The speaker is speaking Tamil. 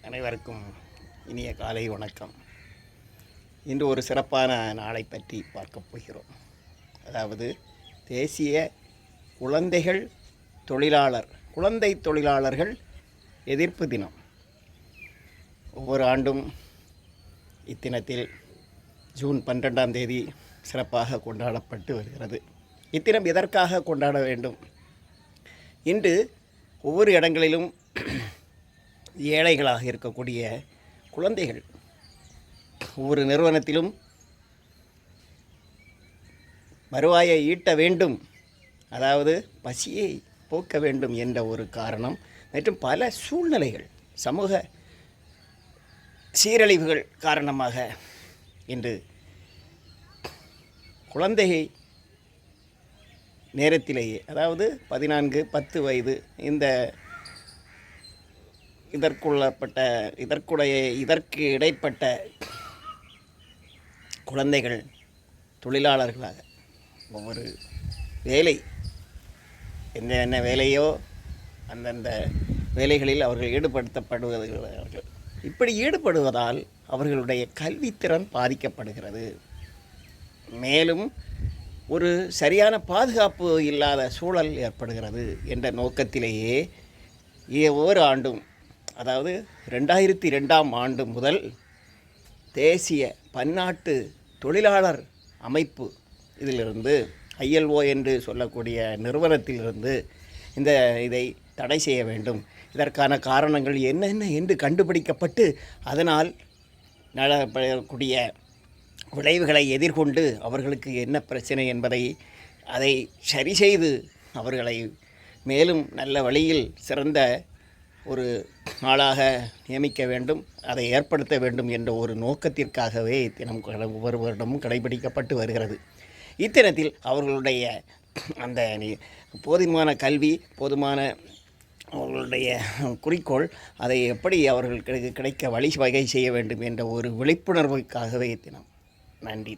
அனைவருக்கும் இனிய காலை வணக்கம். இன்று ஒரு சிறப்பான நாளை பற்றி பார்க்கப் போகிறோம். அதாவது தேசிய குழந்தை தொழிலாளர்கள் எதிர்ப்பு தினம். ஒவ்வொரு ஆண்டும் இத்தினத்தில் ஜூன் 12ஆம் தேதி சிறப்பாக கொண்டாடப்பட்டு வருகிறது. இத்தினம் எதற்காக கொண்டாட வேண்டும்? இன்று ஒவ்வொரு இடங்களிலும் ஏழைகளாக இருக்கக்கூடிய குழந்தைகள், ஒவ்வொரு நிறுவனத்திலும் வருவாயை ஈட்ட வேண்டும், அதாவது பசியை போக்க வேண்டும் என்ற ஒரு காரணம் மற்றும் பல சூழ்நிலைகள், சமூக சீரழிவுகள் காரணமாக இன்று குழந்தையை நேரத்திலேயே, அதாவது 14-10 வயது இதற்கு இடைப்பட்ட குழந்தைகள் தொழிலாளர்களாக ஒவ்வொரு வேலை என்ன வேலையோ அந்தந்த வேலைகளில் அவர்கள் ஈடுபடுத்தப்படுவார்கள். இப்படி ஈடுபடுவதால் அவர்களுடைய கல்வித்திறன் பாதிக்கப்படுகிறது. மேலும் ஒரு சரியான பாதுகாப்பு இல்லாத சூழல் ஏற்படுகிறது என்ற நோக்கத்திலேயே ஒவ்வொரு ஆண்டும், அதாவது 2002ஆம் ஆண்டு முதல் தேசிய பன்னாட்டு தொழிலாளர் அமைப்பு இதிலிருந்து, ILO என்று சொல்லக்கூடிய நிறுவனத்திலிருந்து இதை தடை செய்ய வேண்டும். இதற்கான காரணங்கள் என்னென்ன என்று கண்டுபிடிக்கப்பட்டு அதனால் நடக்கூடிய விளைவுகளை எதிர்கொண்டு அவர்களுக்கு என்ன பிரச்சனை என்பதை சரி செய்து அவர்களை மேலும் நல்ல வழியில் சிறந்த ஒரு ஆளாக நியமிக்க வேண்டும், அதை ஏற்படுத்த வேண்டும் என்ற ஒரு நோக்கத்திற்காகவே இத்தினம் ஒவ்வொரு வருடமும் கடைபிடிக்கப்பட்டு வருகிறது. இத்தினத்தில் அவர்களுடைய அந்த போதுமான கல்வி, போதுமான அவர்களுடைய குறிக்கோள், அதை எப்படி அவர்களுக்கு கிடைக்க வகை செய்ய வேண்டும் என்ற ஒரு விழிப்புணர்வுக்காகவே இத்தினம். நன்றி.